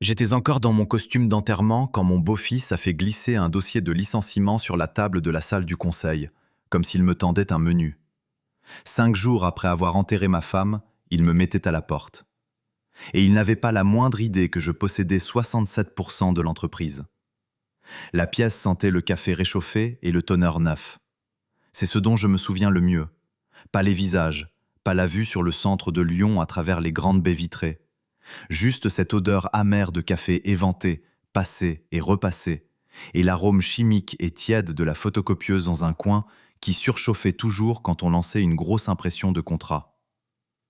J'étais encore dans mon costume d'enterrement quand mon beau-fils a fait glisser un dossier de licenciement sur la table de la salle du conseil, comme s'il me tendait un menu. 5 jours après avoir enterré ma femme, il me mettait à la porte. Et il n'avait pas la moindre idée que je possédais 67% de l'entreprise. La pièce sentait le café réchauffé et le toner neuf. C'est ce dont je me souviens le mieux. Pas les visages, pas la vue sur le centre de Lyon à travers les grandes baies vitrées. Juste cette odeur amère de café éventé, passé et repassé, et l'arôme chimique et tiède de la photocopieuse dans un coin qui surchauffait toujours quand on lançait une grosse impression de contrat.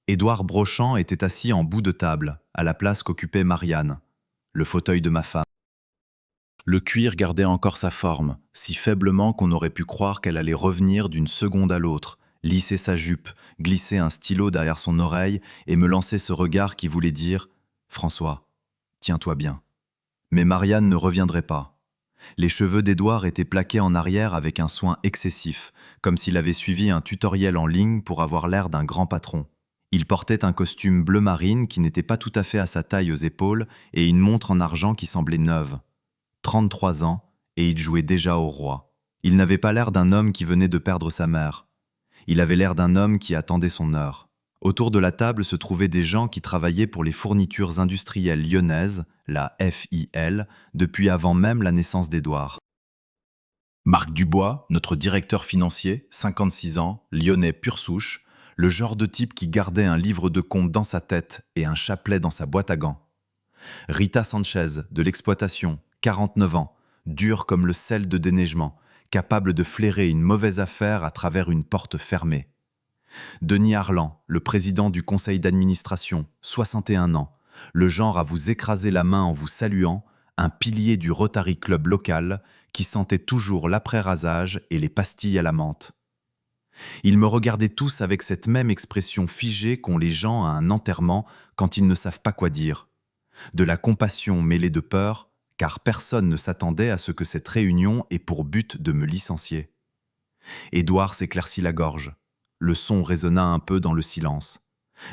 Édouard Brochant était assis en bout de table, à la place qu'occupait Marianne, le fauteuil de ma femme. Le cuir gardait encore sa forme, si faiblement qu'on aurait pu croire qu'elle allait revenir d'une seconde à l'autre, lisser sa jupe, glisser un stylo derrière son oreille et me lancer ce regard qui voulait dire « François, tiens-toi bien ». Mais Marianne ne reviendrait pas. Les cheveux d'Édouard étaient plaqués en arrière avec un soin excessif, comme s'il avait suivi un tutoriel en ligne pour avoir l'air d'un grand patron. Il portait un costume bleu marine qui n'était pas tout à fait à sa taille aux épaules et une montre en argent qui semblait neuve. 33 ans, et il jouait déjà au roi. Il n'avait pas l'air d'un homme qui venait de perdre sa mère. Il avait l'air d'un homme qui attendait son heure. Autour de la table se trouvaient des gens qui travaillaient pour les fournitures industrielles lyonnaises, la FIL, depuis avant même la naissance d'Édouard. Marc Dubois, notre directeur financier, 56 ans, lyonnais pure souche, le genre de type qui gardait un livre de compte dans sa tête et un chapelet dans sa boîte à gants. Rita Sanchez, de l'exploitation, 49 ans, dure comme le sel de déneigement, capable de flairer une mauvaise affaire à travers une porte fermée. Denis Arlan, le président du conseil d'administration, 61 ans, le genre à vous écraser la main en vous saluant, un pilier du Rotary Club local qui sentait toujours l'après-rasage et les pastilles à la menthe. Ils me regardaient tous avec cette même expression figée qu'ont les gens à un enterrement quand ils ne savent pas quoi dire. De la compassion mêlée de peur, car personne ne s'attendait à ce que cette réunion ait pour but de me licencier. Édouard s'éclaircit la gorge. Le son résonna un peu dans le silence.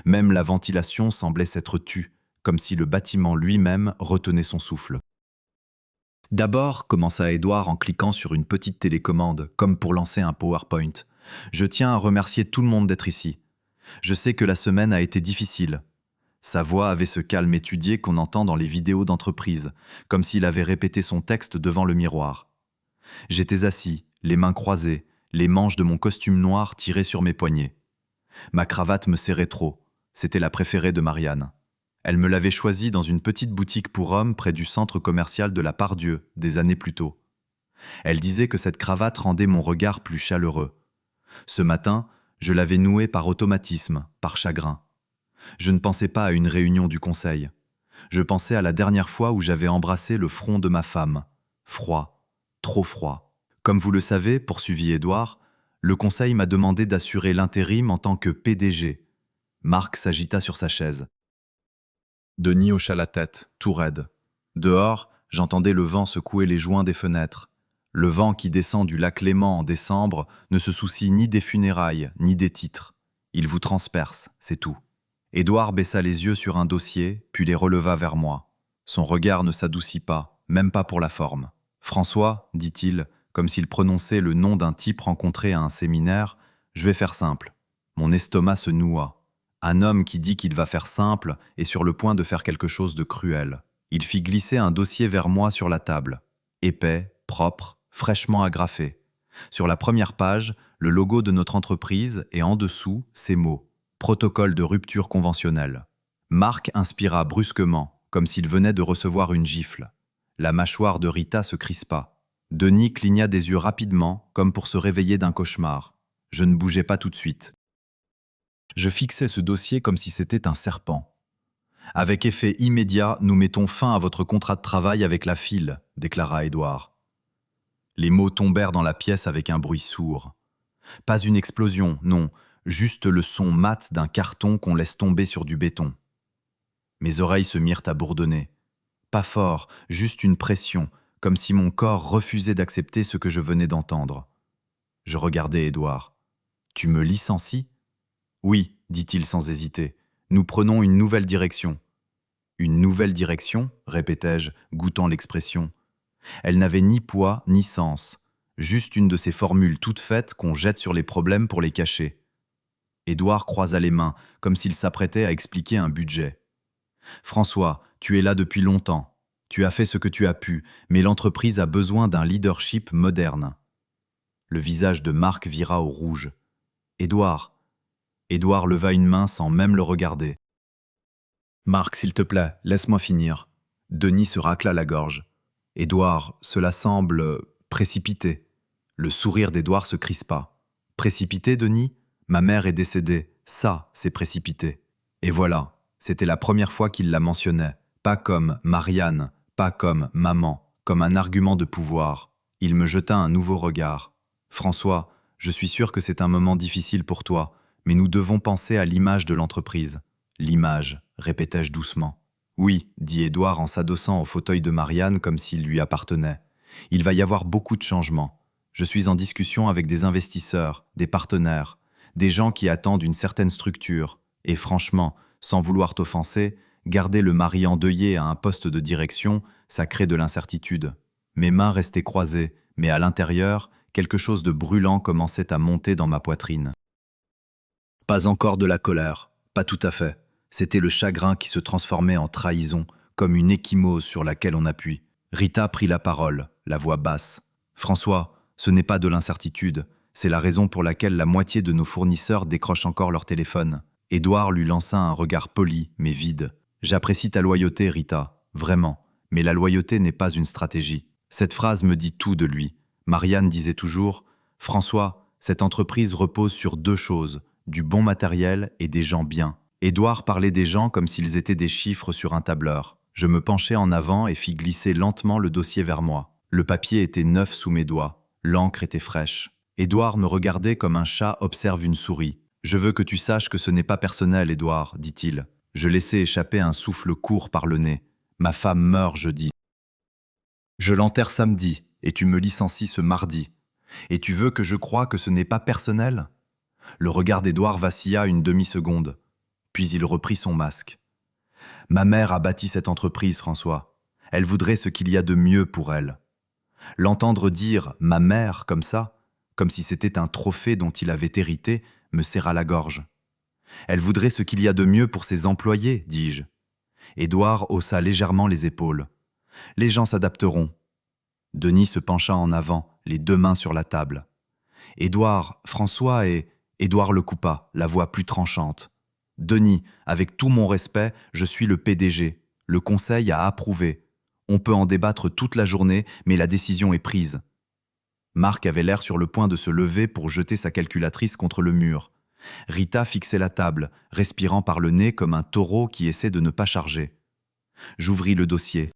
Même la ventilation semblait s'être tue, comme si le bâtiment lui-même retenait son souffle. D'abord, commença Édouard en cliquant sur une petite télécommande, comme pour lancer un PowerPoint. Je tiens à remercier tout le monde d'être ici. Je sais que la semaine a été difficile. Sa voix avait ce calme étudié qu'on entend dans les vidéos d'entreprise, comme s'il avait répété son texte devant le miroir. J'étais assis, les mains croisées, les manches de mon costume noir tirées sur mes poignets. Ma cravate me serrait trop, c'était la préférée de Marianne. Elle me l'avait choisie dans une petite boutique pour hommes près du centre commercial de la Part-Dieu, des années plus tôt. Elle disait que cette cravate rendait mon regard plus chaleureux. Ce matin, je l'avais nouée par automatisme, par chagrin. Je ne pensais pas à une réunion du conseil. Je pensais à la dernière fois où j'avais embrassé le front de ma femme. Froid, trop froid. Comme vous le savez, poursuivit Édouard, le conseil m'a demandé d'assurer l'intérim en tant que PDG. Marc s'agita sur sa chaise. Denis hocha la tête, tout raide. Dehors, j'entendais le vent secouer les joints des fenêtres. Le vent qui descend du lac Léman en décembre ne se soucie ni des funérailles, ni des titres. Il vous transperce, c'est tout. Édouard baissa les yeux sur un dossier, puis les releva vers moi. Son regard ne s'adoucit pas, même pas pour la forme. « François, dit-il, comme s'il prononçait le nom d'un type rencontré à un séminaire, je vais faire simple. » Mon estomac se noua. Un homme qui dit qu'il va faire simple est sur le point de faire quelque chose de cruel. Il fit glisser un dossier vers moi sur la table. Épais, propre, fraîchement agrafé. Sur la première page, le logo de notre entreprise et en dessous, ces mots. Protocole de rupture conventionnelle. Marc inspira brusquement, comme s'il venait de recevoir une gifle. La mâchoire de Rita se crispa. Denis cligna des yeux rapidement, comme pour se réveiller d'un cauchemar. Je ne bougeais pas tout de suite. Je fixais ce dossier comme si c'était un serpent. « Avec effet immédiat, nous mettons fin à votre contrat de travail avec la FIL », déclara Édouard. Les mots tombèrent dans la pièce avec un bruit sourd. Pas une explosion, non, juste le son mat d'un carton qu'on laisse tomber sur du béton. Mes oreilles se mirent à bourdonner. Pas fort, juste une pression, comme si mon corps refusait d'accepter ce que je venais d'entendre. Je regardais Édouard. « Tu me licencies ?»« Oui, dit-il sans hésiter. Nous prenons une nouvelle direction. » Une nouvelle direction, répétai-je, goûtant l'expression. Elle n'avait ni poids ni sens, juste une de ces formules toutes faites qu'on jette sur les problèmes pour les cacher. Édouard croisa les mains, comme s'il s'apprêtait à expliquer un budget. François, tu es là depuis longtemps. Tu as fait ce que tu as pu, mais l'entreprise a besoin d'un leadership moderne. Le visage de Marc vira au rouge. Édouard. Édouard leva une main sans même le regarder. Marc, s'il te plaît, laisse-moi finir. Denis se racla la gorge. Édouard, cela semble précipité. Le sourire d'Édouard se crispa. Précipité, Denis? Ma mère est décédée. Ça, c'est précipité. Et voilà, c'était la première fois qu'il la mentionnait. Pas comme Marianne, pas comme maman, comme un argument de pouvoir. Il me jeta un nouveau regard. François, je suis sûr que c'est un moment difficile pour toi, mais nous devons penser à l'image de l'entreprise. L'image, répétai-je doucement. Oui, dit Édouard en s'adossant au fauteuil de Marianne comme s'il lui appartenait. Il va y avoir beaucoup de changements. Je suis en discussion avec des investisseurs, des partenaires, des gens qui attendent une certaine structure. Et franchement, sans vouloir t'offenser, garder le mari endeuillé à un poste de direction, ça crée de l'incertitude. Mes mains restaient croisées, mais à l'intérieur, quelque chose de brûlant commençait à monter dans ma poitrine. Pas encore de la colère, pas tout à fait. C'était le chagrin qui se transformait en trahison, comme une ecchymose sur laquelle on appuie. Rita prit la parole, la voix basse. « François, ce n'est pas de l'incertitude. C'est la raison pour laquelle la moitié de nos fournisseurs décrochent encore leur téléphone. » Édouard lui lança un regard poli, mais vide. « J'apprécie ta loyauté, Rita, vraiment. Mais la loyauté n'est pas une stratégie. » Cette phrase me dit tout de lui. Marianne disait toujours « François, cette entreprise repose sur deux choses, du bon matériel et des gens bien. » Édouard parlait des gens comme s'ils étaient des chiffres sur un tableur. Je me penchai en avant et fis glisser lentement le dossier vers moi. Le papier était neuf sous mes doigts. L'encre était fraîche. Édouard me regardait comme un chat observe une souris. « Je veux que tu saches que ce n'est pas personnel, Édouard, dit-il. Je laissai échapper un souffle court par le nez. Ma femme meurt jeudi. Je l'enterre samedi, et tu me licencies ce mardi. Et tu veux que je croie que ce n'est pas personnel ?» Le regard d'Édouard vacilla une demi-seconde. Puis il reprit son masque. « Ma mère a bâti cette entreprise, François. Elle voudrait ce qu'il y a de mieux pour elle. » L'entendre dire « ma mère » comme ça, comme si c'était un trophée dont il avait hérité, me serra la gorge. « Elle voudrait ce qu'il y a de mieux pour ses employés, dis-je. » Édouard haussa légèrement les épaules. « Les gens s'adapteront. » Denis se pencha en avant, les deux mains sur la table. « Édouard, François et... » Édouard le coupa, la voix plus tranchante. « Denis, avec tout mon respect, je suis le PDG. Le conseil a approuvé. On peut en débattre toute la journée, mais la décision est prise. » Marc avait l'air sur le point de se lever pour jeter sa calculatrice contre le mur. Rita fixait la table, respirant par le nez comme un taureau qui essaie de ne pas charger. J'ouvris le dossier.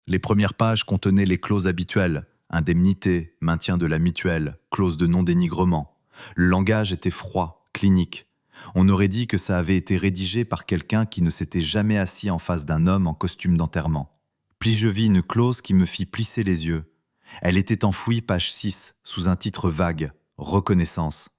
Les premières pages contenaient les clauses habituelles, indemnité, maintien de la mutuelle, clause de non-dénigrement. Le langage était froid, clinique. On aurait dit que ça avait été rédigé par quelqu'un qui ne s'était jamais assis en face d'un homme en costume d'enterrement. Puis je vis une clause qui me fit plisser les yeux. Elle était enfouie page 6, sous un titre vague, « Reconnaissance ».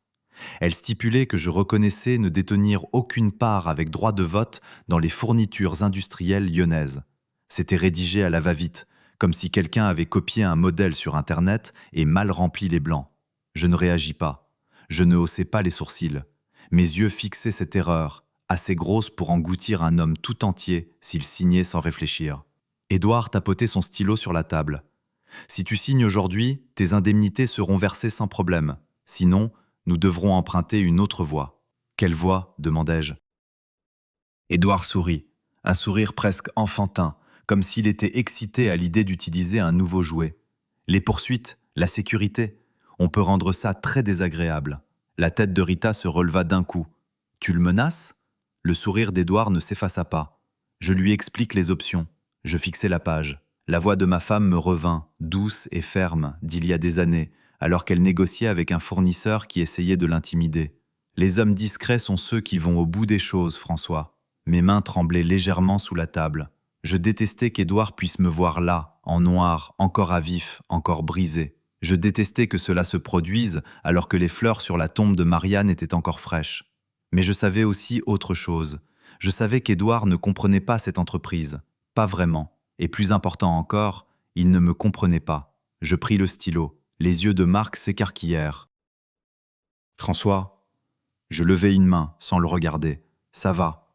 Elle stipulait que je reconnaissais ne détenir aucune part avec droit de vote dans les fournitures industrielles lyonnaises. C'était rédigé à la va-vite, comme si quelqu'un avait copié un modèle sur Internet et mal rempli les blancs. Je ne réagis pas. Je ne haussai pas les sourcils. Mes yeux fixaient cette erreur, assez grosse pour engloutir un homme tout entier s'il signait sans réfléchir. Édouard tapotait son stylo sur la table. « Si tu signes aujourd'hui, tes indemnités seront versées sans problème. Sinon, nous devrons emprunter une autre voie. »« Quelle voie ?» demandai-je. Édouard sourit, un sourire presque enfantin, comme s'il était excité à l'idée d'utiliser un nouveau jouet. « Les poursuites, la sécurité, on peut rendre ça très désagréable. » La tête de Rita se releva d'un coup. « Tu le menaces ?» Le sourire d'Édouard ne s'effaça pas. Je lui explique les options. Je fixai la page. La voix de ma femme me revint, douce et ferme, d'il y a des années, alors qu'elle négociait avec un fournisseur qui essayait de l'intimider. Les hommes discrets sont ceux qui vont au bout des choses, François. Mes mains tremblaient légèrement sous la table. Je détestais qu'Édouard puisse me voir là, en noir, encore à vif, encore brisé. Je détestais que cela se produise alors que les fleurs sur la tombe de Marianne étaient encore fraîches. Mais je savais aussi autre chose. Je savais qu'Édouard ne comprenait pas cette entreprise, pas vraiment, et plus important encore, il ne me comprenait pas. Je pris le stylo, les yeux de Marc s'écarquillèrent. François, je levai une main sans le regarder. Ça va.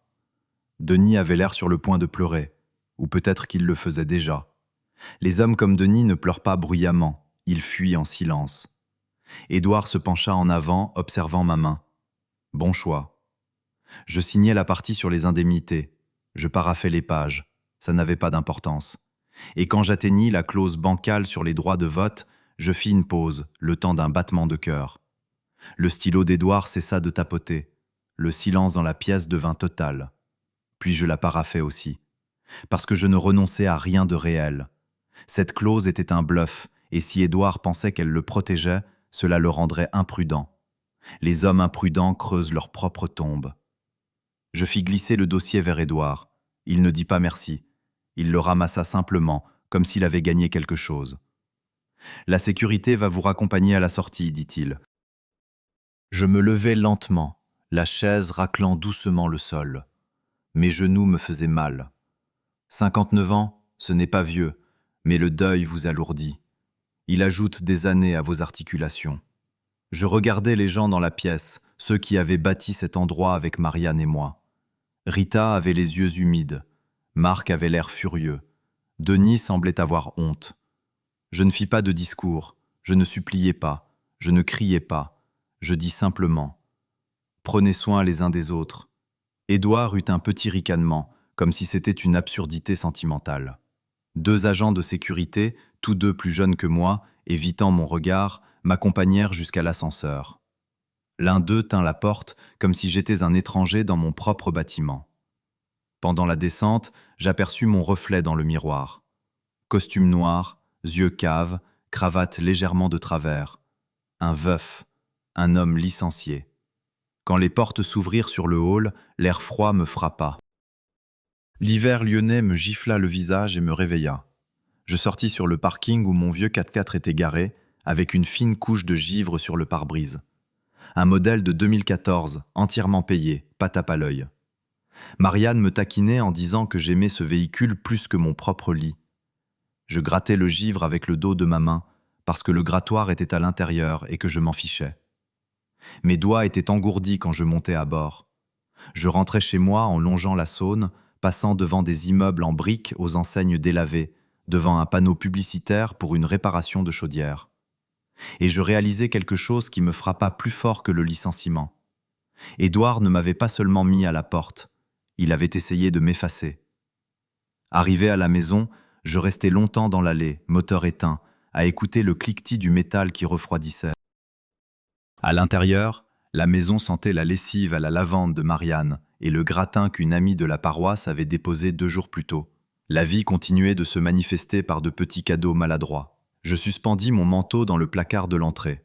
Denis avait l'air sur le point de pleurer, ou peut-être qu'il le faisait déjà. Les hommes comme Denis ne pleurent pas bruyamment, ils fuient en silence. Édouard se pencha en avant, observant ma main. Bon choix. Je signai la partie sur les indemnités. Je paraphai les pages. Ça n'avait pas d'importance. Et quand j'atteignis la clause bancale sur les droits de vote, je fis une pause, le temps d'un battement de cœur. Le stylo d'Édouard cessa de tapoter. Le silence dans la pièce devint total. Puis je la paraphai aussi. Parce que je ne renonçais à rien de réel. Cette clause était un bluff, et si Édouard pensait qu'elle le protégeait, cela le rendrait imprudent. Les hommes imprudents creusent leur propre tombe. Je fis glisser le dossier vers Édouard. Il ne dit pas merci. Il le ramassa simplement, comme s'il avait gagné quelque chose. « La sécurité va vous raccompagner à la sortie, dit-il. » Je me levai lentement, la chaise raclant doucement le sol. Mes genoux me faisaient mal. 59 ans, ce n'est pas vieux, mais le deuil vous alourdit. Il ajoute des années à vos articulations. Je regardais les gens dans la pièce, ceux qui avaient bâti cet endroit avec Marianne et moi. Rita avait les yeux humides. Marc avait l'air furieux. Denis semblait avoir honte. Je ne fis pas de discours, je ne suppliai pas, je ne criai pas, je dis simplement « Prenez soin les uns des autres ». Édouard eut un petit ricanement, comme si c'était une absurdité sentimentale. 2 agents de sécurité, tous 2 plus jeunes que moi, évitant mon regard, m'accompagnèrent jusqu'à l'ascenseur. L'un d'eux tint la porte comme si j'étais un étranger dans mon propre bâtiment. Pendant la descente, j'aperçus mon reflet dans le miroir. Costume noir, yeux caves, cravate légèrement de travers. Un veuf, un homme licencié. Quand les portes s'ouvrirent sur le hall, l'air froid me frappa. L'hiver lyonnais me gifla le visage et me réveilla. Je sortis sur le parking où mon vieux 4x4 était garé, avec une fine couche de givre sur le pare-brise. Un modèle de 2014, entièrement payé, pas tape à l'œil. Marianne me taquinait en disant que j'aimais ce véhicule plus que mon propre lit. Je grattais le givre avec le dos de ma main, parce que le grattoir était à l'intérieur et que je m'en fichais. Mes doigts étaient engourdis quand je montais à bord. Je rentrais chez moi en longeant la Saône, passant devant des immeubles en briques aux enseignes délavées, devant un panneau publicitaire pour une réparation de chaudière. Et je réalisais quelque chose qui me frappa plus fort que le licenciement. Édouard ne m'avait pas seulement mis à la porte, il avait essayé de m'effacer. Arrivé à la maison, je restai longtemps dans l'allée, moteur éteint, à écouter le cliquetis du métal qui refroidissait. À l'intérieur, la maison sentait la lessive à la lavande de Marianne et le gratin qu'une amie de la paroisse avait déposé 2 jours plus tôt. La vie continuait de se manifester par de petits cadeaux maladroits. Je suspendis mon manteau dans le placard de l'entrée,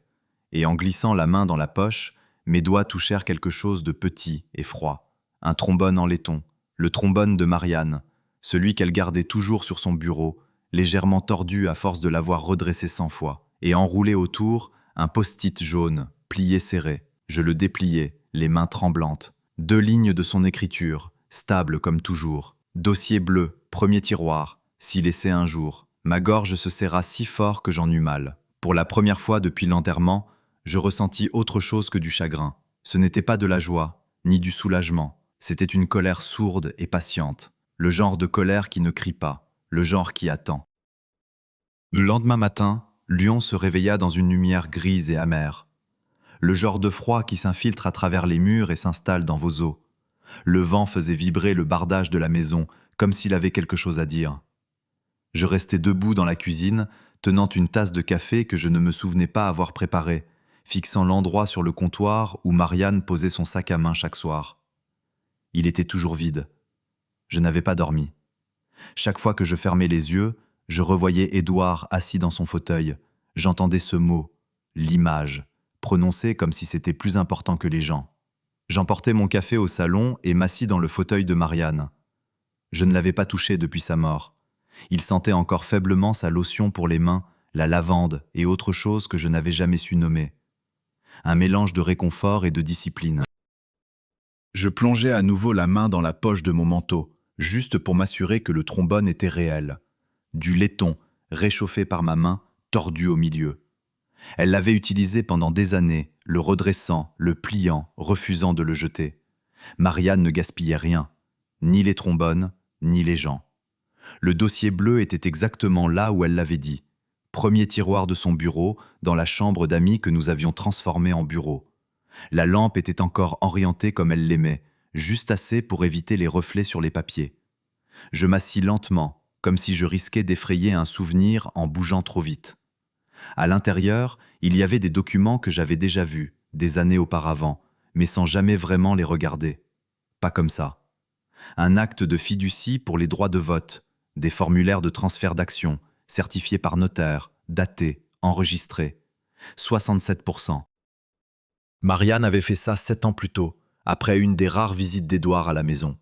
et en glissant la main dans la poche, mes doigts touchèrent quelque chose de petit et froid. Un trombone en laiton, le trombone de Marianne, celui qu'elle gardait toujours sur son bureau, légèrement tordu à force de l'avoir redressé 100 fois, et enroulé autour, un post-it jaune, plié serré. Je le dépliai, les mains tremblantes. 2 lignes de son écriture, stable comme toujours. Dossier bleu, premier tiroir, s'y laissait un jour. Ma gorge se serra si fort que j'en eus mal. Pour la première fois depuis l'enterrement, je ressentis autre chose que du chagrin. Ce n'était pas de la joie, ni du soulagement. C'était une colère sourde et patiente. Le genre de colère qui ne crie pas, le genre qui attend. Le lendemain matin, Lyon se réveilla dans une lumière grise et amère. Le genre de froid qui s'infiltre à travers les murs et s'installe dans vos os. Le vent faisait vibrer le bardage de la maison, comme s'il avait quelque chose à dire. Je restai debout dans la cuisine, tenant une tasse de café que je ne me souvenais pas avoir préparée, fixant l'endroit sur le comptoir où Marianne posait son sac à main chaque soir. Il était toujours vide. Je n'avais pas dormi. Chaque fois que je fermais les yeux, je revoyais Édouard assis dans son fauteuil. J'entendais ce mot, l'image, prononcé comme si c'était plus important que les gens. J'emportais mon café au salon et m'assis dans le fauteuil de Marianne. Je ne l'avais pas touché depuis sa mort. Il sentait encore faiblement sa lotion pour les mains, la lavande et autre chose que je n'avais jamais su nommer. Un mélange de réconfort et de discipline. Je plongeai à nouveau la main dans la poche de mon manteau, juste pour m'assurer que le trombone était réel. Du laiton, réchauffé par ma main, tordu au milieu. Elle l'avait utilisé pendant des années, le redressant, le pliant, refusant de le jeter. Marianne ne gaspillait rien, ni les trombones, ni les gens. Le dossier bleu était exactement là où elle l'avait dit. Premier tiroir de son bureau, dans la chambre d'amis que nous avions transformée en bureau. La lampe était encore orientée comme elle l'aimait, juste assez pour éviter les reflets sur les papiers. Je m'assis lentement, comme si je risquais d'effrayer un souvenir en bougeant trop vite. À l'intérieur, il y avait des documents que j'avais déjà vus, des années auparavant, mais sans jamais vraiment les regarder. Pas comme ça. Un acte de fiducie pour les droits de vote, des formulaires de transfert d'action, certifiés par notaire, datés, enregistrés. 67%. Marianne avait fait ça 7 ans plus tôt, après une des rares visites d'Édouard à la maison.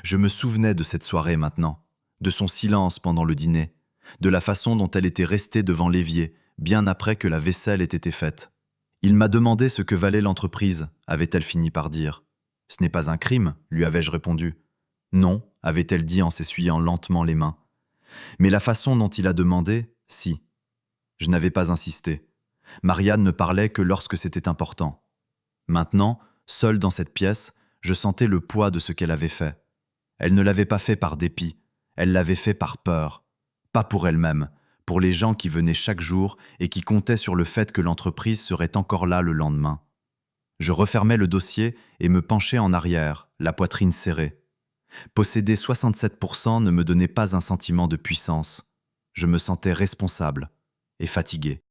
Je me souvenais de cette soirée maintenant, de son silence pendant le dîner, de la façon dont elle était restée devant l'évier, bien après que la vaisselle ait été faite. Il m'a demandé ce que valait l'entreprise, avait-elle fini par dire. « Ce n'est pas un crime », lui avais-je répondu. « Non », avait-elle dit en s'essuyant lentement les mains. Mais la façon dont il a demandé, si. Je n'avais pas insisté. Marianne ne parlait que lorsque c'était important. Maintenant, seule dans cette pièce, je sentais le poids de ce qu'elle avait fait. Elle ne l'avait pas fait par dépit, elle l'avait fait par peur. Pas pour elle-même, pour les gens qui venaient chaque jour et qui comptaient sur le fait que l'entreprise serait encore là le lendemain. Je refermais le dossier et me penchais en arrière, la poitrine serrée. Posséder 67% ne me donnait pas un sentiment de puissance. Je me sentais responsable et fatigué.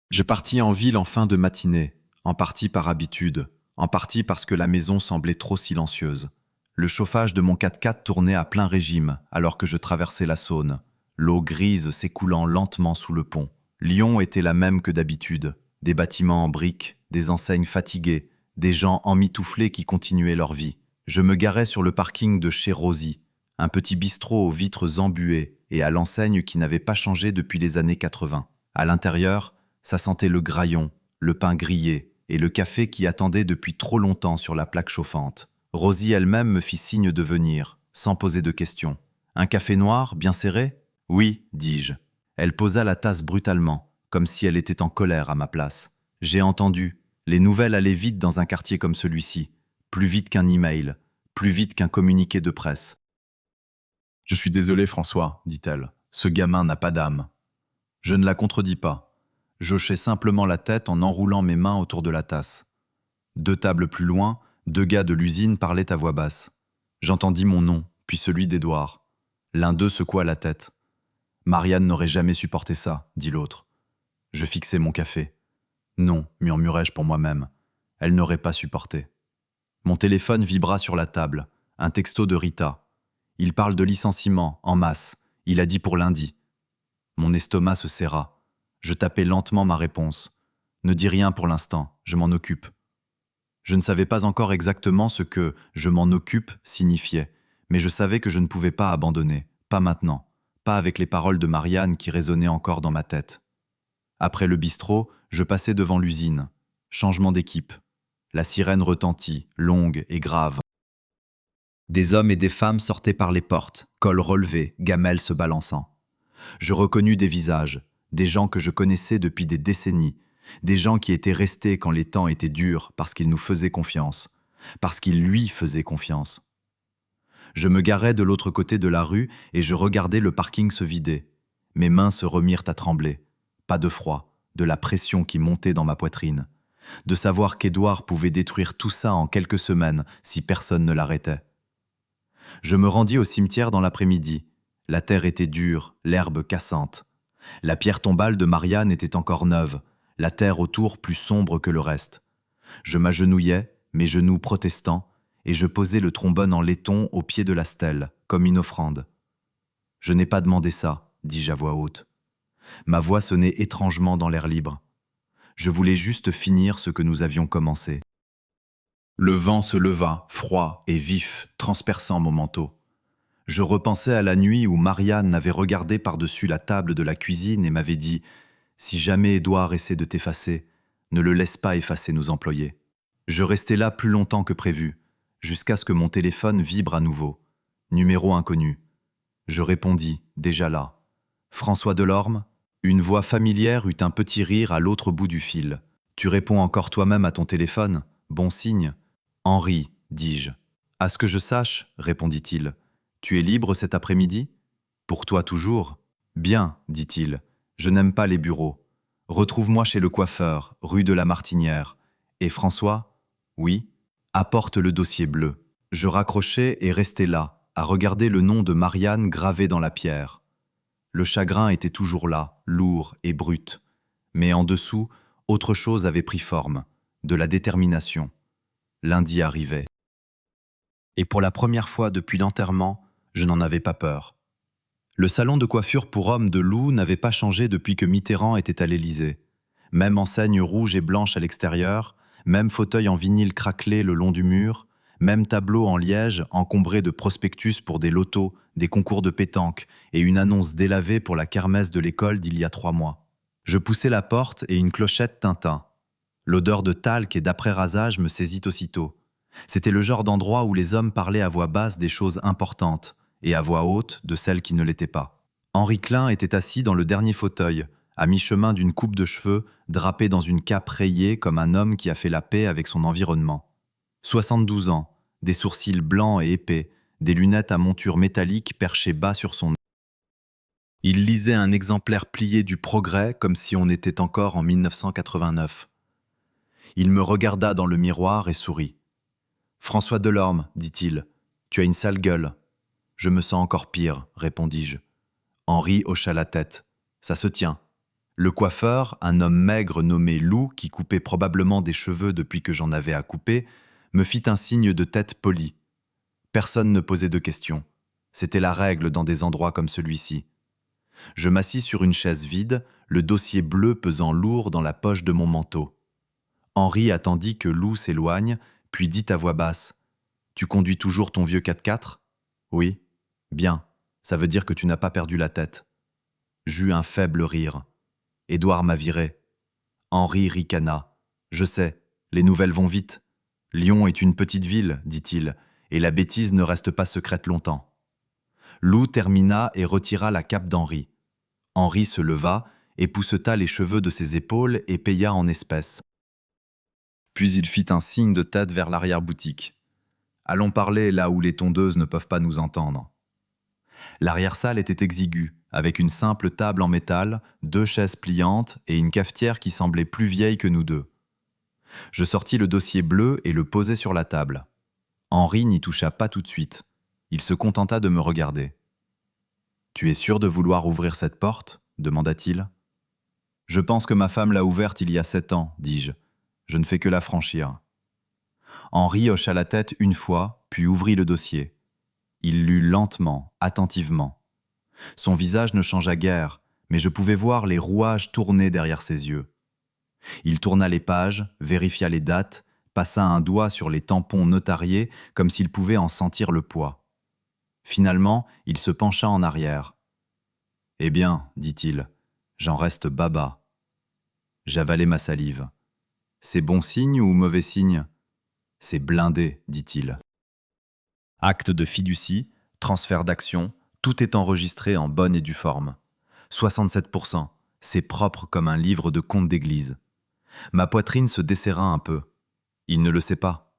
Je partis en ville en fin de matinée, en partie par habitude, en partie parce que la maison semblait trop silencieuse. Le chauffage de mon 4x4 tournait à plein régime alors que je traversais la Saône, l'eau grise s'écoulant lentement sous le pont. Lyon était la même que d'habitude, des bâtiments en briques, des enseignes fatiguées, des gens emmitouflés qui continuaient leur vie. Je me garais sur le parking de chez Rosie, un petit bistrot aux vitres embuées et à l'enseigne qui n'avait pas changé depuis les années 80. À l'intérieur, ça sentait le graillon, le pain grillé et le café qui attendait depuis trop longtemps sur la plaque chauffante. Rosie elle-même me fit signe de venir, sans poser de questions. « Un café noir, bien serré ?»« Oui, dis-je. » Elle posa la tasse brutalement, comme si elle était en colère à ma place. J'ai entendu. Les nouvelles allaient vite dans un quartier comme celui-ci. Plus vite qu'un email, plus vite qu'un communiqué de presse. « Je suis désolé, François, dit-elle. Ce gamin n'a pas d'âme. » Je ne la contredis pas. J'hochai simplement la tête en enroulant mes mains autour de la tasse. 2 tables plus loin, 2 gars de l'usine parlaient à voix basse. J'entendis mon nom, puis celui d'Édouard. L'un d'eux secoua la tête. « Marianne n'aurait jamais supporté ça, dit l'autre. » Je fixai mon café. « Non, murmurai-je pour moi-même. Elle n'aurait pas supporté. » Mon téléphone vibra sur la table. Un texto de Rita. « Il parle de licenciement, en masse. Il a dit pour lundi. » Mon estomac se serra. Je tapai lentement ma réponse. « Ne dis rien pour l'instant, je m'en occupe. » Je ne savais pas encore exactement ce que « je m'en occupe » signifiait, mais je savais que je ne pouvais pas abandonner, pas maintenant, pas avec les paroles de Marianne qui résonnaient encore dans ma tête. Après le bistrot, je passai devant l'usine. Changement d'équipe. La sirène retentit, longue et grave. Des hommes et des femmes sortaient par les portes, col relevé, gamelles se balançant. Je reconnus des visages, des gens que je connaissais depuis des décennies, des gens qui étaient restés quand les temps étaient durs parce qu'ils nous faisaient confiance, parce qu'ils lui faisaient confiance. Je me garais de l'autre côté de la rue et je regardais le parking se vider. Mes mains se remirent à trembler. Pas de froid, de la pression qui montait dans ma poitrine. De savoir qu'Édouard pouvait détruire tout ça en quelques semaines si personne ne l'arrêtait. Je me rendis au cimetière dans l'après-midi. La terre était dure, l'herbe cassante. La pierre tombale de Marianne était encore neuve, la terre autour plus sombre que le reste. Je m'agenouillais, mes genoux protestants, et je posais le trombone en laiton au pied de la stèle, comme une offrande. « Je n'ai pas demandé ça », dis-je à voix haute. Ma voix sonnait étrangement dans l'air libre. Je voulais juste finir ce que nous avions commencé. Le vent se leva, froid et vif, transperçant mon manteau. Je repensais à la nuit où Marianne avait regardé par-dessus la table de la cuisine et m'avait dit « Si jamais Édouard essaie de t'effacer, ne le laisse pas effacer nos employés. » Je restai là plus longtemps que prévu, jusqu'à ce que mon téléphone vibre à nouveau. Numéro inconnu. Je répondis, déjà là. François Delorme. Une voix familière eut un petit rire à l'autre bout du fil. Tu réponds encore toi-même à ton téléphone? Bon signe. Henri, dis-je. À ce que je sache, répondit-il. Tu es libre cet après-midi? Pour toi toujours. Bien, dit-il. Je n'aime pas les bureaux. Retrouve-moi chez le coiffeur, rue de la Martinière. Et François? Oui. Apporte le dossier bleu. Je raccrochai et restai là, à regarder le nom de Marianne gravé dans la pierre. Le chagrin était toujours là, lourd et brut. Mais en dessous, autre chose avait pris forme, de la détermination. Lundi arrivait. Et pour la première fois depuis l'enterrement, je n'en avais pas peur. Le salon de coiffure pour hommes de Lou n'avait pas changé depuis que Mitterrand était à l'Élysée. Même enseigne rouge et blanche à l'extérieur, même fauteuil en vinyle craquelé le long du mur, même tableau en liège encombré de prospectus pour des lotos, des concours de pétanque et une annonce délavée pour la kermesse de l'école d'il y a 3 mois. Je poussai la porte et une clochette tinta. L'odeur de talc et d'après-rasage me saisit aussitôt. C'était le genre d'endroit où les hommes parlaient à voix basse des choses importantes et à voix haute de celles qui ne l'étaient pas. Henri Klein était assis dans le dernier fauteuil, à mi-chemin d'une coupe de cheveux, drapé dans une cape rayée comme un homme qui a fait la paix avec son environnement. 72 ans, des sourcils blancs et épais, des lunettes à monture métallique perchées bas sur son nez. Il lisait un exemplaire plié du Progrès comme si on était encore en 1989. Il me regarda dans le miroir et sourit. « François Delorme, dit-il, tu as une sale gueule. »« Je me sens encore pire, répondis-je. Henri hocha la tête. Ça se tient. Le coiffeur, un homme maigre nommé Lou, qui coupait probablement des cheveux depuis que j'en avais à couper, me fit un signe de tête poli. Personne ne posait de questions. C'était la règle dans des endroits comme celui-ci. Je m'assis sur une chaise vide, le dossier bleu pesant lourd dans la poche de mon manteau. Henri attendit que Lou s'éloigne, puis dit à voix basse « Tu conduis toujours ton vieux 4x4 ?»« Oui. »« Bien, ça veut dire que tu n'as pas perdu la tête. » J'eus un faible rire. Édouard m'a viré. Henri ricana. « Je sais, les nouvelles vont vite. Lyon est une petite ville, dit-il, et la bêtise ne reste pas secrète longtemps. » Lou termina et retira la cape d'Henri. Henri se leva, épousseta les cheveux de ses épaules et paya en espèces. Puis il fit un signe de tête vers l'arrière-boutique. « Allons parler là où les tondeuses ne peuvent pas nous entendre. » L'arrière-salle était exiguë, avec une simple table en métal, 2 chaises pliantes et une cafetière qui semblait plus vieille que nous deux. Je sortis le dossier bleu et le posai sur la table. Henri n'y toucha pas tout de suite. Il se contenta de me regarder. « Tu es sûr de vouloir ouvrir cette porte ?» demanda-t-il. « Je pense que ma femme l'a ouverte il y a 7 ans, dis-je. Je ne fais que la franchir. » Henri hocha la tête une fois, puis ouvrit le dossier. Il lut lentement, attentivement. Son visage ne changea guère, mais je pouvais voir les rouages tourner derrière ses yeux. Il tourna les pages, vérifia les dates, passa un doigt sur les tampons notariés comme s'il pouvait en sentir le poids. Finalement, il se pencha en arrière. « Eh bien, dit-il, j'en reste baba. » J'avalai ma salive. « C'est bon signe ou mauvais signe ?»« C'est blindé, dit-il. » Acte de fiducie, transfert d'action, tout est enregistré en bonne et due forme. 67%, c'est propre comme un livre de comptes d'église. Ma poitrine se desserra un peu. Il ne le sait pas.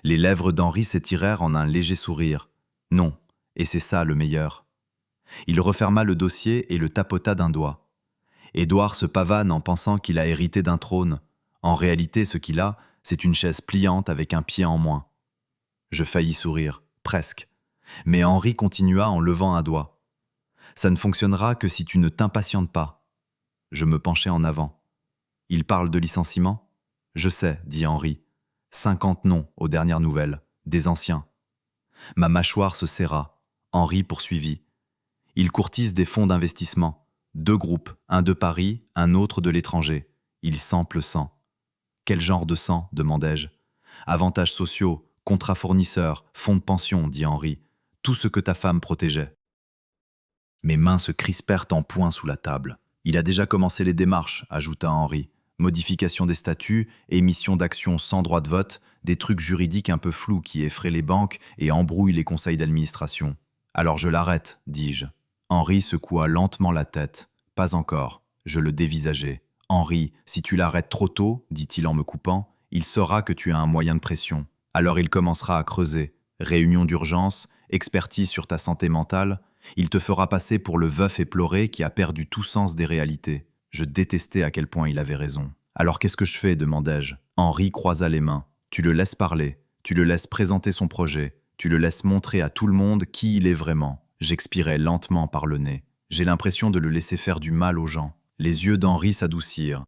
Les lèvres d'Henri s'étirèrent en un léger sourire. Non, et c'est ça le meilleur. Il referma le dossier et le tapota d'un doigt. Édouard se pavane en pensant qu'il a hérité d'un trône. En réalité, ce qu'il a, c'est une chaise pliante avec un pied en moins. Je faillis sourire, presque. Mais Henri continua en levant un doigt. « Ça ne fonctionnera que si tu ne t'impatientes pas. » Je me penchai en avant. « Il parle de licenciement ?»« Je sais, dit Henri. 50 noms aux dernières nouvelles, des anciens. » Ma mâchoire se serra. Henri poursuivit. « Il courtise des fonds d'investissement. 2 groupes, un de Paris, un autre de l'étranger. Il sample sang. » « Quel genre de sang ?» demandai-je. « Avantages sociaux, contrats fournisseurs, fonds de pension, dit Henri. Tout ce que ta femme protégeait. » Mes mains se crispèrent en poing sous la table. « Il a déjà commencé les démarches, ajouta Henri. Modification des statuts, émission d'actions sans droit de vote, des trucs juridiques un peu flous qui effraient les banques et embrouillent les conseils d'administration. Alors je l'arrête, dis-je. Henri secoua lentement la tête. Pas encore. Je le dévisageai. Henri, si tu l'arrêtes trop tôt, dit-il en me coupant, il saura que tu as un moyen de pression. Alors il commencera à creuser. Réunion d'urgence, expertise sur ta santé mentale. Il te fera passer pour le veuf éploré qui a perdu tout sens des réalités. Je détestais à quel point il avait raison. Alors qu'est-ce que je fais demandai-je. Henri croisa les mains. Tu le laisses parler. Tu le laisses présenter son projet. Tu le laisses montrer à tout le monde qui il est vraiment. J'expirais lentement par le nez. J'ai l'impression de le laisser faire du mal aux gens. Les yeux d'Henri s'adoucirent.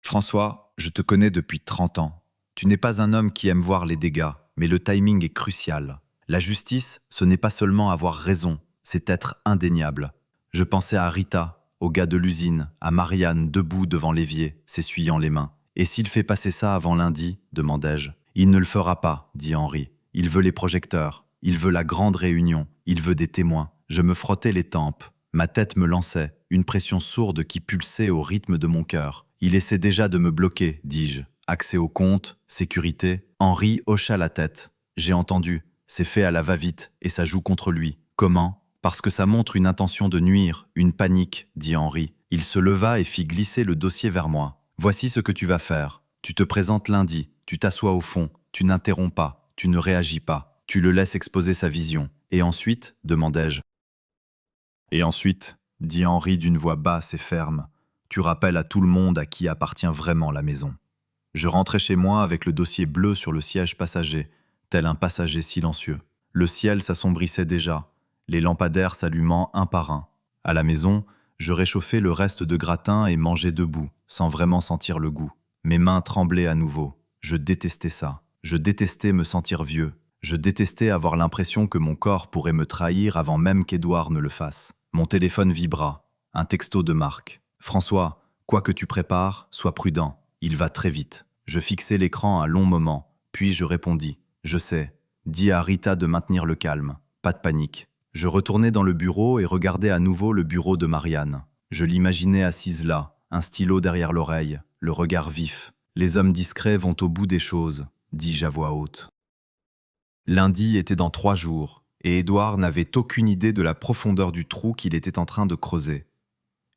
François, je te connais depuis 30 ans. Tu n'es pas un homme qui aime voir les dégâts, mais le timing est crucial. La justice, ce n'est pas seulement avoir raison, c'est être indéniable. Je pensais à Rita, au gars de l'usine, à Marianne, debout devant l'évier, s'essuyant les mains. Et s'il fait passer ça avant lundi, demandai-je. Il ne le fera pas, dit Henri. Il veut les projecteurs, il veut la grande réunion, il veut des témoins. Je me frottais les tempes. Ma tête me lançait, une pression sourde qui pulsait au rythme de mon cœur. Il essaie déjà de me bloquer, dis-je. Accès au compte, sécurité. Henri hocha la tête. J'ai entendu. C'est fait à la va-vite et ça joue contre lui. Comment ? Parce que ça montre une intention de nuire, une panique, dit Henri. Il se leva et fit glisser le dossier vers moi. Voici ce que tu vas faire. Tu te présentes lundi, tu t'assois au fond, tu n'interromps pas, tu ne réagis pas. Tu le laisses exposer sa vision. Et ensuite, demandai-je. Et ensuite, dit Henri d'une voix basse et ferme, tu rappelles à tout le monde à qui appartient vraiment la maison. Je rentrais chez moi avec le dossier bleu sur le siège passager, tel un passager silencieux. Le ciel s'assombrissait déjà, les lampadaires s'allumant un par un. À la maison, je réchauffais le reste de gratin et mangeais debout, sans vraiment sentir le goût. Mes mains tremblaient à nouveau. Je détestais ça. Je détestais me sentir vieux. Je détestais avoir l'impression que mon corps pourrait me trahir avant même qu'Édouard ne le fasse. Mon téléphone vibra. Un texto de Marc. « François, quoi que tu prépares, sois prudent. Il va très vite. » Je fixai l'écran un long moment, puis je répondis. « Je sais. Dis à Rita de maintenir le calme. Pas de panique. » Je retournai dans le bureau et regardai à nouveau le bureau de Marianne. Je l'imaginais assise là, un stylo derrière l'oreille, le regard vif. « Les hommes discrets vont au bout des choses, » dis-je à voix haute. Lundi était dans 3 jours, et Édouard n'avait aucune idée de la profondeur du trou qu'il était en train de creuser.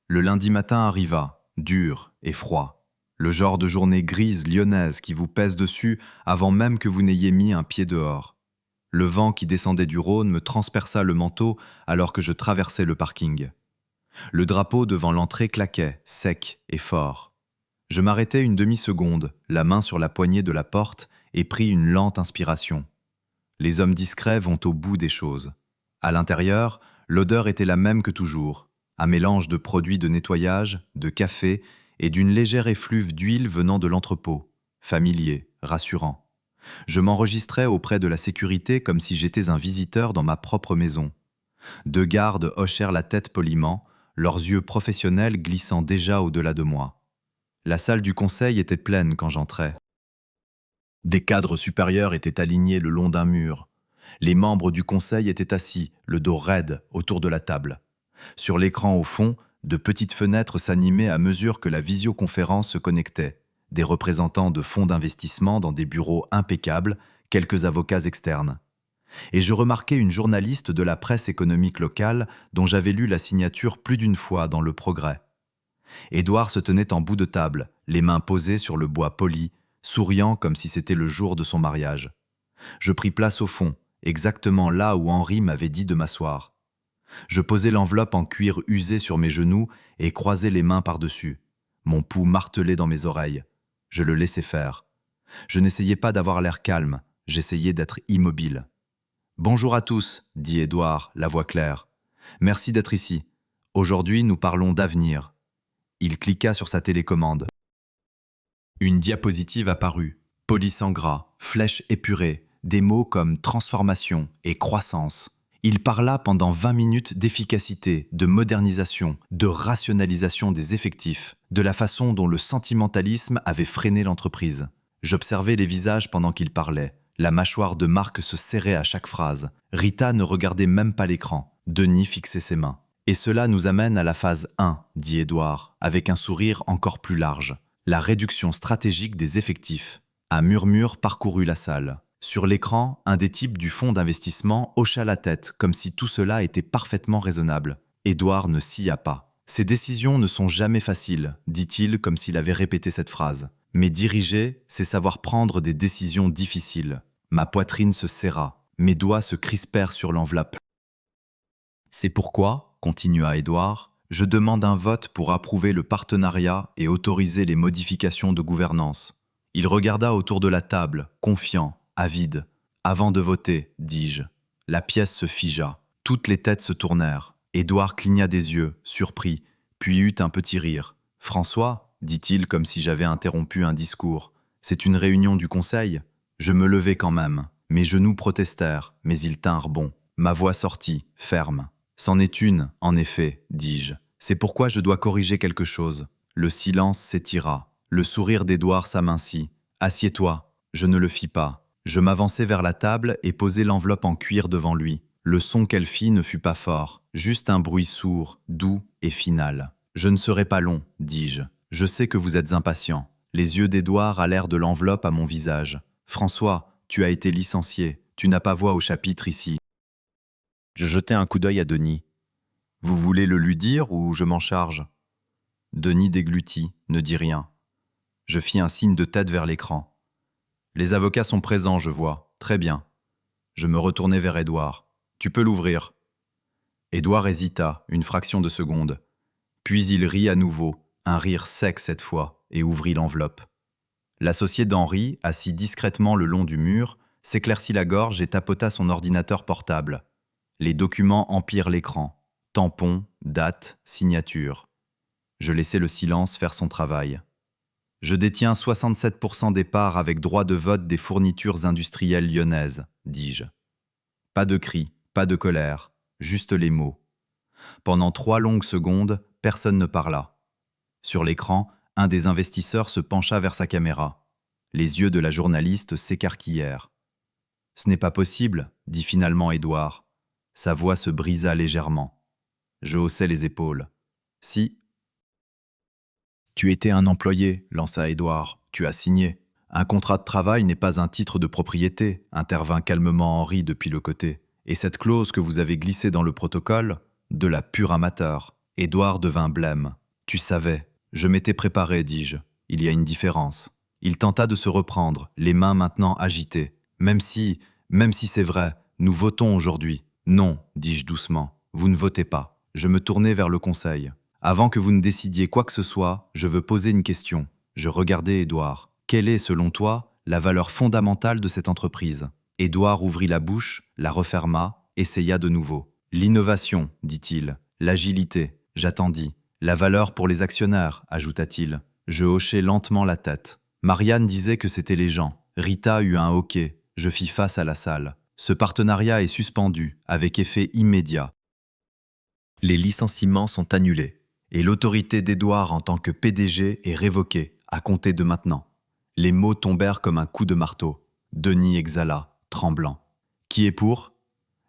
Le lundi matin arriva, dur et froid. Le genre de journée grise lyonnaise qui vous pèse dessus avant même que vous n'ayez mis un pied dehors. Le vent qui descendait du Rhône me transperça le manteau alors que je traversais le parking. Le drapeau devant l'entrée claquait, sec et fort. Je m'arrêtai une demi-seconde, la main sur la poignée de la porte, et pris une lente inspiration. Les hommes discrets vont au bout des choses. À l'intérieur, l'odeur était la même que toujours, un mélange de produits de nettoyage, de café et d'une légère effluve d'huile venant de l'entrepôt, familier, rassurant. Je m'enregistrais auprès de la sécurité comme si j'étais un visiteur dans ma propre maison. 2 gardes hochèrent la tête poliment, leurs yeux professionnels glissant déjà au-delà de moi. La salle du conseil était pleine quand j'entrais. Des cadres supérieurs étaient alignés le long d'un mur. Les membres du conseil étaient assis, le dos raide, autour de la table. Sur l'écran au fond, de petites fenêtres s'animaient à mesure que la visioconférence se connectait. Des représentants de fonds d'investissement dans des bureaux impeccables, quelques avocats externes. Et je remarquai une journaliste de la presse économique locale dont j'avais lu la signature plus d'une fois dans Le Progrès. Édouard se tenait en bout de table, les mains posées sur le bois poli, souriant comme si c'était le jour de son mariage. Je pris place au fond, exactement là où Henri m'avait dit de m'asseoir. Je posai l'enveloppe en cuir usé sur mes genoux et croisai les mains par-dessus. Mon pouls martelait dans mes oreilles. Je le laissais faire. Je n'essayais pas d'avoir l'air calme, j'essayais d'être immobile. « Bonjour à tous, » dit Édouard, la voix claire. « Merci d'être ici. Aujourd'hui, nous parlons d'avenir. » Il cliqua sur sa télécommande. Une diapositive apparut, police en gras, flèche épurée, des mots comme transformation et croissance. Il parla pendant 20 minutes d'efficacité, de modernisation, de rationalisation des effectifs, de la façon dont le sentimentalisme avait freiné l'entreprise. J'observais les visages pendant qu'il parlait. La mâchoire de Marc se serrait à chaque phrase. Rita ne regardait même pas l'écran. Denis fixait ses mains. « Et cela nous amène à la phase 1, » dit Édouard, avec un sourire encore plus large. « La réduction stratégique des effectifs. Un murmure parcourut la salle. Sur l'écran, un des types du fonds d'investissement hocha la tête, comme si tout cela était parfaitement raisonnable. Édouard ne sia pas. « Ces décisions ne sont jamais faciles », dit-il comme s'il avait répété cette phrase. « Mais diriger, c'est savoir prendre des décisions difficiles. » Ma poitrine se serra. Mes doigts se crispèrent sur l'enveloppe. « C'est pourquoi, continua Édouard, je demande un vote pour approuver le partenariat et autoriser les modifications de gouvernance. » Il regarda autour de la table, confiant, avide. « Avant de voter, dis-je. » La pièce se figea. Toutes les têtes se tournèrent. Édouard cligna des yeux, surpris, puis eut un petit rire. « François, dit-il comme si j'avais interrompu un discours, c'est une réunion du conseil ?» Je me levai quand même. Mes genoux protestèrent, mais ils tinrent bon. Ma voix sortit, ferme. « C'en est une, en effet, dis-je. C'est pourquoi je dois corriger quelque chose. » Le silence s'étira. Le sourire d'Édouard s'amincit. « Assieds-toi. » Je ne le fis pas. Je m'avançai vers la table et posai l'enveloppe en cuir devant lui. Le son qu'elle fit ne fut pas fort, juste un bruit sourd, doux et final. « Je ne serai pas long, dis-je. Je sais que vous êtes impatient. » Les yeux d'Édouard allèrent de l'enveloppe à mon visage. « François, tu as été licencié. Tu n'as pas voix au chapitre ici. » Je jetai un coup d'œil à Denis. « Vous voulez le lui dire ou je m'en charge ?» Denis déglutit, ne dit rien. Je fis un signe de tête vers l'écran. « Les avocats sont présents, je vois. Très bien. » Je me retournai vers Édouard. « Tu peux l'ouvrir. » Édouard hésita, une fraction de seconde. Puis il rit à nouveau, un rire sec cette fois, et ouvrit l'enveloppe. L'associé d'Henri, assis discrètement le long du mur, s'éclaircit la gorge et tapota son ordinateur portable. Les documents empirent l'écran. Tampons, dates, signatures. Je laissai le silence faire son travail. Je détiens 67% des parts avec droit de vote des fournitures industrielles lyonnaises, dis-je. Pas de cris, pas de colère, juste les mots. Pendant 3 longues secondes, personne ne parla. Sur l'écran, un des investisseurs se pencha vers sa caméra. Les yeux de la journaliste s'écarquillèrent. « Ce n'est pas possible, » dit finalement Édouard. Sa voix se brisa légèrement. Je haussai les épaules. « Si. » « Tu étais un employé, » lança Édouard. « Tu as signé. » « Un contrat de travail n'est pas un titre de propriété, » intervint calmement Henri depuis le côté. « Et cette clause que vous avez glissée dans le protocole, de la pure amateur. » Édouard devint blême. « Tu savais. Je m'étais préparé, dis-je. Il y a une différence. » Il tenta de se reprendre, les mains maintenant agitées. « Même si c'est vrai, nous votons aujourd'hui. »« Non, dis-je doucement. Vous ne votez pas. » Je me tournai vers le conseil. « Avant que vous ne décidiez quoi que ce soit, je veux poser une question. » Je regardai Édouard. « Quelle est, selon toi, la valeur fondamentale de cette entreprise ?» Édouard ouvrit la bouche, la referma, essaya de nouveau. « L'innovation, dit-il. L'agilité. » J'attendis. « La valeur pour les actionnaires, ajouta-t-il. » Je hochai lentement la tête. Marianne disait que c'était les gens. Rita eut un hoquet. Je fis face à la salle. Ce partenariat est suspendu, avec effet immédiat. Les licenciements sont annulés. Et l'autorité d'Édouard en tant que PDG est révoquée, à compter de maintenant. Les mots tombèrent comme un coup de marteau. Denis exhala, tremblant. « Qui est pour ?»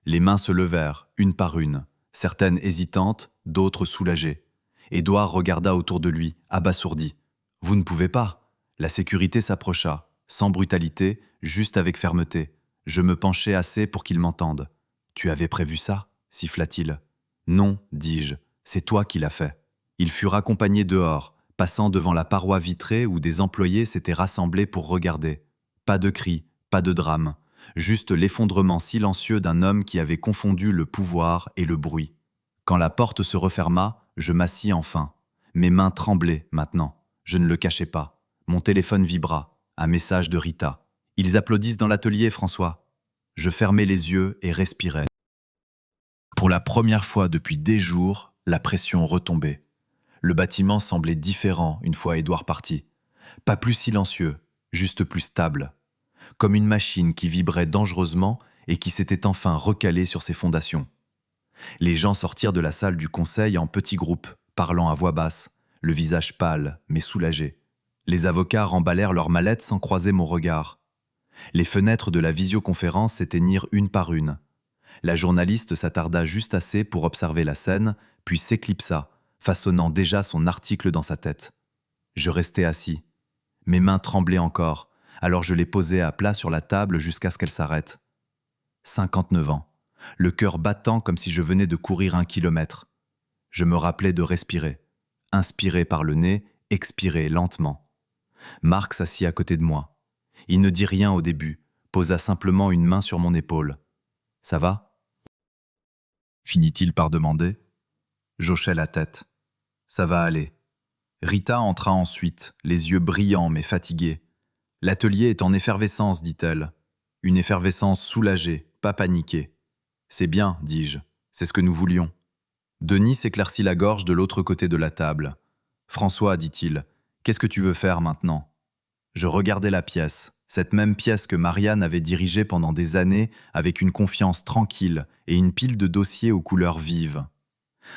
Les mains se levèrent, une par une, certaines hésitantes, d'autres soulagées. Édouard regarda autour de lui, abasourdi. « Vous ne pouvez pas !» La sécurité s'approcha, sans brutalité, juste avec fermeté. Je me penchai assez pour qu'il m'entende. « Tu avais prévu ça ?» siffla-t-il. « Non, dis-je, c'est toi qui l'as fait. » Ils furent accompagnés dehors, passant devant la paroi vitrée où des employés s'étaient rassemblés pour regarder. Pas de cris, pas de drame, juste l'effondrement silencieux d'un homme qui avait confondu le pouvoir et le bruit. Quand la porte se referma, je m'assis enfin. Mes mains tremblaient maintenant, je ne le cachais pas. Mon téléphone vibra, un message de Rita. « Ils applaudissent dans l'atelier, François. » Je fermai les yeux et respirai. Pour la première fois depuis des jours, la pression retombait. Le bâtiment semblait différent une fois Édouard parti. Pas plus silencieux, juste plus stable. Comme une machine qui vibrait dangereusement et qui s'était enfin recalée sur ses fondations. Les gens sortirent de la salle du conseil en petits groupes, parlant à voix basse, le visage pâle mais soulagé. Les avocats remballèrent leurs mallettes sans croiser mon regard. Les fenêtres de la visioconférence s'éteignirent une par une. La journaliste s'attarda juste assez pour observer la scène, puis s'éclipsa, façonnant déjà son article dans sa tête. Je restai assis. Mes mains tremblaient encore, Alors je l'ai posée à plat sur la table jusqu'à ce qu'elle s'arrête. 59 ans, le cœur battant comme si je venais de courir 1 kilomètre. Je me rappelais de respirer. Inspirer par le nez, expirer lentement. Marc s'assit à côté de moi. Il ne dit rien au début, posa simplement une main sur mon épaule. « Ça va ?» finit-il par demander. J'hochai la tête. « Ça va aller. » Rita entra ensuite, les yeux brillants mais fatigués. « L'atelier est en effervescence, dit-elle. Une effervescence soulagée, pas paniquée. »« C'est bien, dis-je. C'est ce que nous voulions. » Denis s'éclaircit la gorge de l'autre côté de la table. « François, dit-il, qu'est-ce que tu veux faire maintenant ?» Je regardais la pièce, cette même pièce que Marianne avait dirigée pendant des années avec une confiance tranquille et une pile de dossiers aux couleurs vives.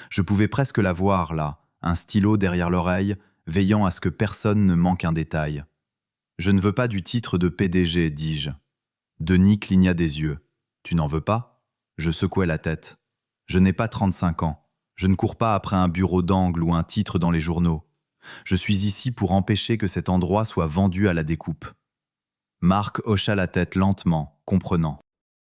Je pouvais presque la voir là, un stylo derrière l'oreille, veillant à ce que personne ne manque un détail. « Je ne veux pas du titre de PDG, dis-je. » Denis cligna des yeux. « Tu n'en veux pas ?» Je secouai la tête. « Je n'ai pas 35 ans. Je ne cours pas après un bureau d'angle ou un titre dans les journaux. Je suis ici pour empêcher que cet endroit soit vendu à la découpe. » Marc hocha la tête lentement, comprenant.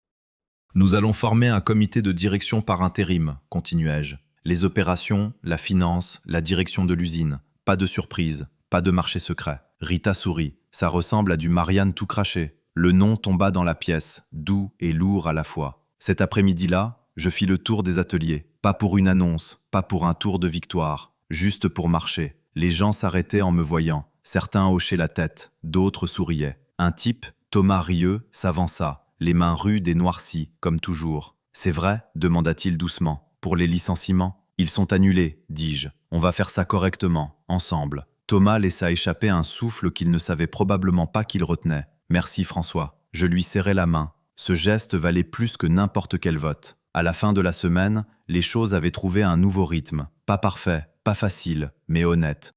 « Nous allons former un comité de direction par intérim, continuai-je. Les opérations, la finance, la direction de l'usine. Pas de surprise, pas de marché secret. » Rita sourit. Ça ressemble à du Marianne tout craché. Le nom tomba dans la pièce, doux et lourd à la fois. Cet après-midi-là, je fis le tour des ateliers. Pas pour une annonce, pas pour un tour de victoire, juste pour marcher. Les gens s'arrêtaient en me voyant. Certains hochaient la tête, d'autres souriaient. Un type, Thomas Rieux, s'avança, les mains rudes et noircies, comme toujours. « C'est vrai ?» demanda-t-il doucement. « Pour les licenciements ? Ils sont annulés, dis-je. On va faire ça correctement, ensemble. » Thomas laissa échapper un souffle qu'il ne savait probablement pas qu'il retenait. « Merci François. » Je lui serrai la main. Ce geste valait plus que n'importe quel vote. À la fin de la semaine, les choses avaient trouvé un nouveau rythme. Pas parfait, pas facile, mais honnête.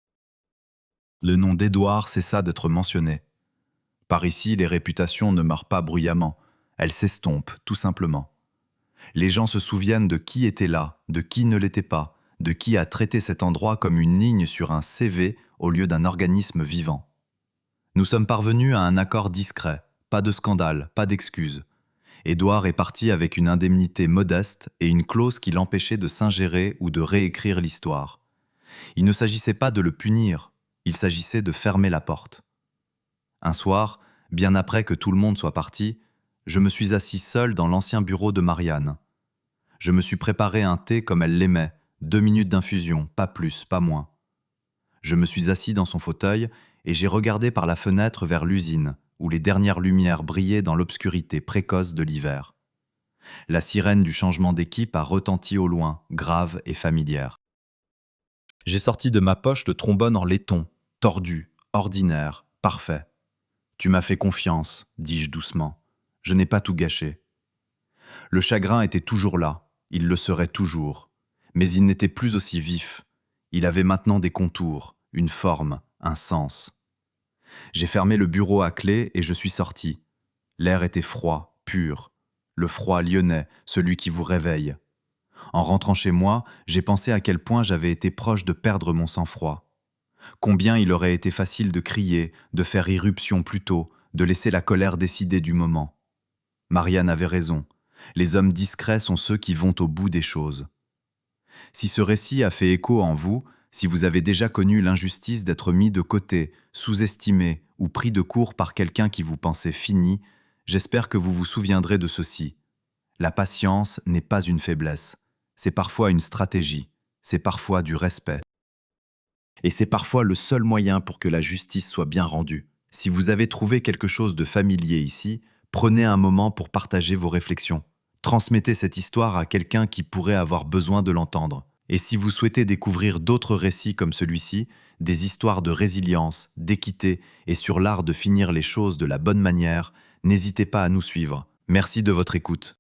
Le nom d'Édouard cessa d'être mentionné. Par ici, les réputations ne meurent pas bruyamment. Elles s'estompent, tout simplement. Les gens se souviennent de qui était là, de qui ne l'était pas, de qui a traité cet endroit comme une ligne sur un CV au lieu d'un organisme vivant. Nous sommes parvenus à un accord discret, pas de scandale, pas d'excuses. Édouard est parti avec une indemnité modeste et une clause qui l'empêchait de s'ingérer ou de réécrire l'histoire. Il ne s'agissait pas de le punir, il s'agissait de fermer la porte. Un soir, bien après que tout le monde soit parti, je me suis assis seul dans l'ancien bureau de Marianne. Je me suis préparé un thé comme elle l'aimait, 2 minutes d'infusion, pas plus, pas moins. Je me suis assis dans son fauteuil et j'ai regardé par la fenêtre vers l'usine, où les dernières lumières brillaient dans l'obscurité précoce de l'hiver. La sirène du changement d'équipe a retenti au loin, grave et familière. J'ai sorti de ma poche le trombone en laiton, tordu, ordinaire, parfait. « Tu m'as fait confiance, dis-je doucement. Je n'ai pas tout gâché. » Le chagrin était toujours là, il le serait toujours, mais il n'était plus aussi vif. Il avait maintenant des contours, une forme, un sens. J'ai fermé le bureau à clé et je suis sorti. L'air était froid, pur. Le froid lyonnais, celui qui vous réveille. En rentrant chez moi, j'ai pensé à quel point j'avais été proche de perdre mon sang-froid. Combien il aurait été facile de crier, de faire irruption plus tôt, de laisser la colère décider du moment. Marianne avait raison. Les hommes discrets sont ceux qui vont au bout des choses. Si ce récit a fait écho en vous, si vous avez déjà connu l'injustice d'être mis de côté, sous-estimé ou pris de court par quelqu'un qui vous pensait fini, j'espère que vous vous souviendrez de ceci. La patience n'est pas une faiblesse. C'est parfois une stratégie. C'est parfois du respect. Et c'est parfois le seul moyen pour que la justice soit bien rendue. Si vous avez trouvé quelque chose de familier ici, prenez un moment pour partager vos réflexions. Transmettez cette histoire à quelqu'un qui pourrait avoir besoin de l'entendre. Et si vous souhaitez découvrir d'autres récits comme celui-ci, des histoires de résilience, d'équité et sur l'art de finir les choses de la bonne manière, n'hésitez pas à nous suivre. Merci de votre écoute.